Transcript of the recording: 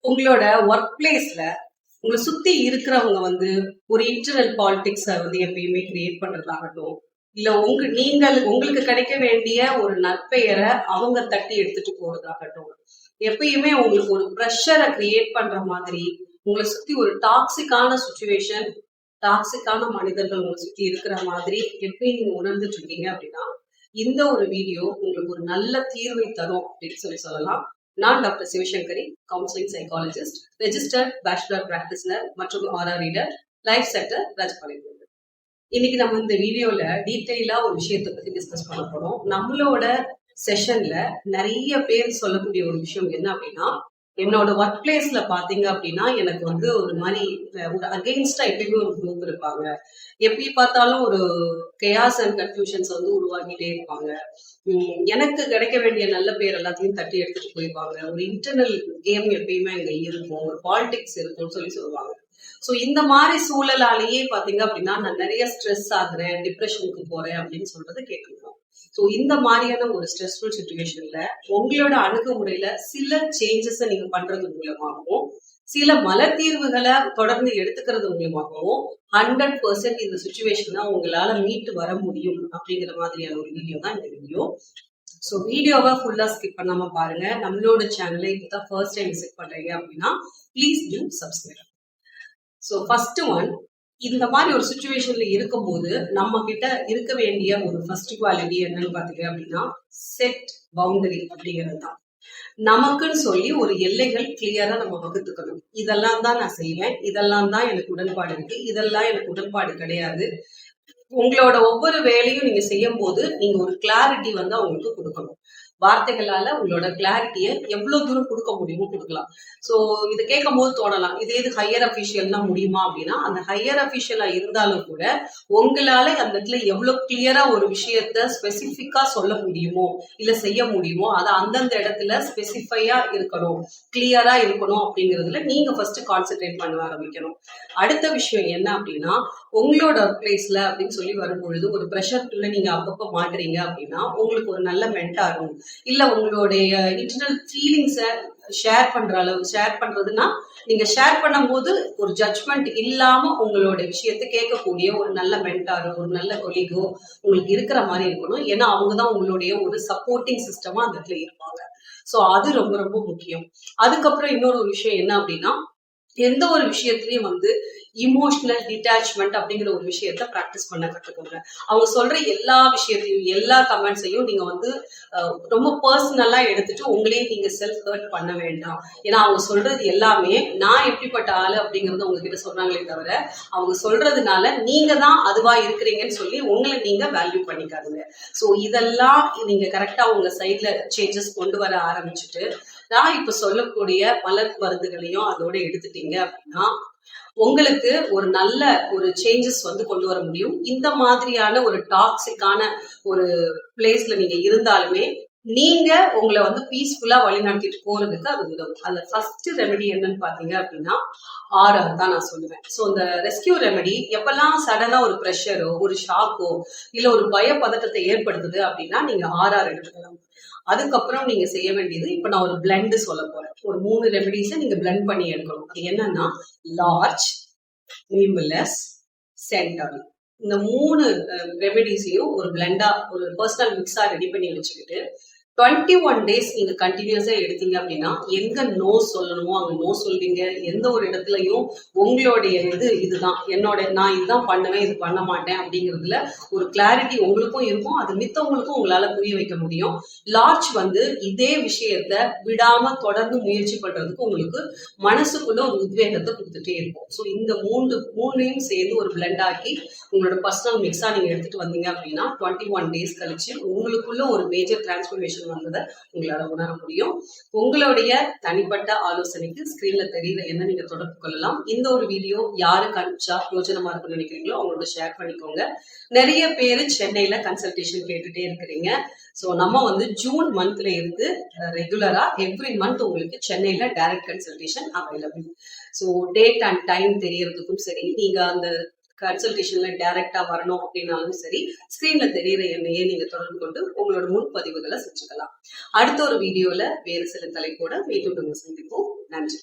உங்களோட ஒர்க் பிளேஸ்ல உங்களை சுத்தி இருக்கிறவங்க வந்து ஒரு இன்டர்னல் பாலிடிக்ஸ வந்து எப்பயுமே கிரியேட் பண்றதாகட்டும், இல்ல உங்களுக்கு கிடைக்க வேண்டிய ஒரு நற்பெயரை அவங்க தட்டி எடுத்துட்டு போறதாகட்டும், எப்பயுமே உங்களுக்கு ஒரு ப்ரெஷரை கிரியேட் பண்ற மாதிரி உங்களை சுத்தி ஒரு டாக்ஸிக்கான சுச்சுவேஷன், டாக்ஸிக்கான மனிதர்கள் உங்களை சுத்தி இருக்கிற மாதிரி எப்பயும் நீங்க உணர்ந்துட்டு இருக்கீங்க அப்படின்னா, இந்த ஒரு வீடியோ உங்களுக்கு ஒரு நல்ல தீர்வை தரும் அப்படின்னு சொல்லலாம். நான் doctor Sivasankari, counselling psychologist, registered bachelor practitioner மற்றும் RR reader, life sector, Rajapalayam. இன்னைக்கு நம்ம இந்த வீடியோல டீட்டெயிலா ஒரு விஷயத்தை பத்தி டிஸ்கஸ் பண்ண போறோம். நம்மளோட செஷன்ல நிறைய பேர் சொல்லக்கூடிய ஒரு விஷயம் என்ன அப்படின்னா, என்னோட ஒர்க் பிளேஸ்ல பாத்தீங்க அப்படின்னா எனக்கு வந்து ஒரு மாதிரி ஒரு அகெயின்ஸ்டா எப்பயுமே ஒரு குரூப் இருப்பாங்க. எப்படி பார்த்தாலும் ஒரு கேயாஸ் அண்ட் கன்ஃபியூஷன்ஸ் வந்து உருவாக்கிட்டே இருப்பாங்க. எனக்கு கிடைக்க வேண்டிய நல்ல பேர் எல்லாத்தையும் தட்டி எடுத்துட்டு போயிருவாங்க. ஒரு இன்டர்னல் கேம் எப்பயுமே அங்க இருக்கும், ஒரு பாலிடிக்ஸ் இருக்கும்னு சொல்லுவாங்க. சோ இந்த மாதிரி சூழலாலேயே பாத்தீங்க அப்படின்னா நான் நிறைய ஸ்ட்ரெஸ் ஆகுறேன், டிப்ரெஷனுக்கு போறேன் அப்படின்னு சொல்றது கேட்கணும். சோ இந்த மாதிரியான ஒரு ஸ்ட்ரெஸ்ஃபுல் சுச்சுவேஷன்ல உங்களோட அணுகுமுறையில சில சேஞ்சஸ் நீங்க பண்றது மூலமாகவும், சில மலர் தீர்வுகளை தொடர்ந்து எடுத்துக்கிறது மூலமாகவும் 100% இந்த சுச்சுவேஷனை உங்களால மீட்டு வர முடியும் அப்படிங்கிற மாதிரியான ஒரு வீடியோ தான் இந்த வீடியோ. ஸோ வீடியோவை ஃபுல்லா ஸ்கிப் பண்ணாம பாருங்க. நம்மளோட சேனலை இப்பதான் ஃபர்ஸ்ட் டைம் விசிட் பண்றீங்க அப்படின்னா please do subscribe. So first one, இந்த மாதிரி ஒரு சுச்சுவேஷன்ல இருக்கும்போது நம்ம கிட்ட இருக்க வேண்டிய ஒரு ஃபர்ஸ்ட் குவாலிட்டி என்னன்னு பாத்தீங்க அப்படின்னா செட் பவுண்டரி அப்படிங்கிறது தான். நமக்குன்னு சொல்லி ஒரு எல்லைகள் கிளியரா நம்ம வகுத்துக்கணும். இதெல்லாம் தான் நான் செய்வேன், இதெல்லாம் தான் எனக்கு உடன்பாடு இருக்கு, இதெல்லாம் எனக்கு உடன்பாடு கிடையாது. உங்களோட ஒவ்வொரு வேலையும் நீங்க செய்யும் போது நீங்க ஒரு கிளாரிட்டி வந்து அவங்களுக்கு கொடுக்கணும். வார்த்தைகளால உங்களோட கிளாரிட்டியை எவ்வளவு தூரம் கொடுக்க முடியுமோ கொடுக்கலாம். சோ இதை கேட்கும் போது தோணலாம், இதே இது ஹையர் அபிஷியல்னா முடியுமா அப்படின்னா, அந்த ஹையர் அபிஷியலா இருந்தாலும் கூட உங்களால அந்த இடத்துல எவ்வளவு கிளியரா ஒரு விஷயத்த ஸ்பெசிபிக்கா சொல்ல முடியுமோ இல்ல செய்ய முடியுமோ அதை அந்தந்த இடத்துல ஸ்பெசிஃபையா இருக்கணும், கிளியரா இருக்கணும் அப்படிங்கிறதுல நீங்க ஃபர்ஸ்ட் கான்சென்ட்ரேட் பண்ண ஆரம்பிக்கணும். அடுத்த விஷயம் என்ன அப்படின்னா, உங்களோட பிளேஸ்ல அப்படின்னு சொல்லி வரும்பொழுது ஒரு ப்ரெஷர்க்குள்ள நீங்க அப்பப்ப மாட்டுறீங்க அப்படின்னா உங்களுக்கு ஒரு நல்ல மென்டாரும் இல்ல உங்களுடைய இன்டர்னல் ஃபீலிங்ஸை ஷேர் பண்றதுன்னா நீங்க ஷேர் பண்ணும் போது ஒரு ஜட்ஜ்மெண்ட் இல்லாம உங்களோட விஷயத்தை கேட்கக்கூடிய ஒரு நல்ல மென்டாரோ ஒரு நல்ல கொலீகோ உங்களுக்கு இருக்கிற மாதிரி இருக்கணும். ஏன்னா அவங்கதான் உங்களுடைய ஒரு சப்போர்ட்டிங் சிஸ்டமா அந்த இடத்துல இருப்பாங்க. சோ அது ரொம்ப ரொம்ப முக்கியம். அதுக்கப்புறம் இன்னொரு விஷயம் என்ன அப்படின்னா, எந்த ஒரு விஷயத்திலயும் வந்து இமோஷனல் டிட்டாச்மெண்ட் அப்படிங்கிற ஒரு விஷயத்த பிராக்டிஸ் பண்ண கத்துக்கோங்க. அவங்க சொல்ற எல்லா விஷயத்தையும் எல்லா கமெண்ட்ஸையும் நீங்க வந்து ரொம்ப பர்சனலா எடுத்துட்டு உங்களையும் நீங்க செல்ஃப் ஹர்ட் பண்ண வேண்டாம். ஏன்னா அவங்க சொல்றது எல்லாமே நான் எப்படிப்பட்ட ஆளு அப்படிங்கறத உங்ககிட்ட சொல்றாங்களே தவிர அவங்க சொல்றதுனால நீங்க தான் அதுவா இருக்கிறீங்கன்னு சொல்லி உங்களை நீங்க வேல்யூ பண்ணிக்காதுங்க. சோ இதெல்லாம் நீங்க கரெக்டா உங்க சைட்ல சேஞ்சஸ் கொண்டு வர ஆரம்பிச்சுட்டு நான் இப்ப சொல்லக்கூடிய மலர் மருந்துகளையும் அதோட எடுத்துட்டீங்க அப்படின்னா உங்களுக்கு ஒரு நல்ல ஒரு சேஞ்சஸ் வந்து கொண்டு வர முடியும். இந்த மாதிரியான ஒரு டாக்ஸிக்கான ஒரு பிளேஸ்ல நீங்க இருந்தாலுமே நீங்க உங்களை வந்து பீஸ்ஃபுல்லா வழிநடத்திட்டு போறதுக்கு அது உதவும். அதுல ஃபர்ஸ்ட் ரெமெடி என்னன்னு பாத்தீங்க அப்படின்னா ஆர்ஆர் தான் நான் சொல்லுவேன். சோ இந்த ரெஸ்கியூ ரெமெடி எப்பெல்லாம் சடனா ஒரு ப்ரெஷரோ ஒரு ஷாக்கோ இல்ல ஒரு பயப்பதட்டத்தை ஏற்படுத்துது அப்படின்னா நீங்க ஆர்ஆர் எடுத்துக்கலாம். அதுக்கப்புறம் நீங்க செய்ய வேண்டியது, இப்ப நான் ஒரு பிளெண்ட் சொல்ல போறேன். ஒரு 3 ரெமெடிஸை நீங்க பிளெண்ட் பண்ணி எடுக்கணும். அது என்னன்னா லார்ஜ், நீம்புலஸ், சென்டர். இந்த 3 ரெமெடிஸையும் ஒரு பிளெண்டா ஒரு பர்சனல் மிக்ஸா ரெடி பண்ணி வச்சுக்கிட்டு 21 days நீங்க கண்டினியூஸா எடுத்தீங்க அப்படின்னா எங்க நோ சொல்லணுமோ அங்க நோ சொல்வீங்க. எந்த ஒரு இடத்துலயும் உங்களுடைய இதுதான் நான் இதுதான் பண்ணுவேன், இது பண்ண மாட்டேன் அப்படிங்கிறதுல ஒரு கிளாரிட்டி உங்களுக்கும் இருக்கும், அது மித்தவங்களுக்கும் உங்களால புரிய வைக்க முடியும். லார்ஜ் வந்து இதே விஷயத்த விடாம தொடர்ந்து முயற்சி பண்றதுக்கு உங்களுக்கு மனசுக்குள்ள ஒரு உத்வேகத்தை கொடுத்துட்டே இருக்கும். ஸோ இந்த மூணையும் சேர்ந்து ஒரு பிளெண்ட் ஆக்கி உங்களோட பர்சனல் மிக்ஸா நீங்க எடுத்துட்டு வந்தீங்க அப்படின்னா 21 days கழிச்சு உங்களுக்குள்ள ஒரு மேஜர் டிரான்ஸ்ஃபர்மேஷன் வந்ததை உங்களால உணர முடியும். உங்களுடைய தனிப்பட்ட ஆலோசனைக்கு ஸ்கிரீன்ல தெரியுற என்ன நீங்க தொடர்பு கொள்ளலாம். இந்த ஒரு வீடியோ யாருக்கு அனுப்பிச்சா யோஜனமா இருக்குன்னு நினைக்கிறீங்களோ அவங்களோட ஷேர் பண்ணிக்கோங்க. நிறைய பேரு சென்னையில கன்சல்டேஷன் கேட்டுட்டே இருக்கிறீங்க. சோ நம்ம வந்து ஜூன் மந்த்ல இருந்து ரெகுலரா எவ்ரி மந்த் உங்களுக்கு சென்னையில direct consultation available. So date and time தெரியறதுக்கும் சரி, நீங்க அந்த கன்சல்டேஷன்ல டைரக்டா வரணும் அப்படின்னாலும் சரி, ஸ்கிரீன்ல தெரியுற எண்ணையே நீங்க தொடர்பு கொண்டு உங்களோட முன்பதிவுகளை செஞ்சுக்கலாம். அடுத்த ஒரு வீடியோல வேறு சில தலைப்போட மீண்டும் சந்திப்போம். நன்றி.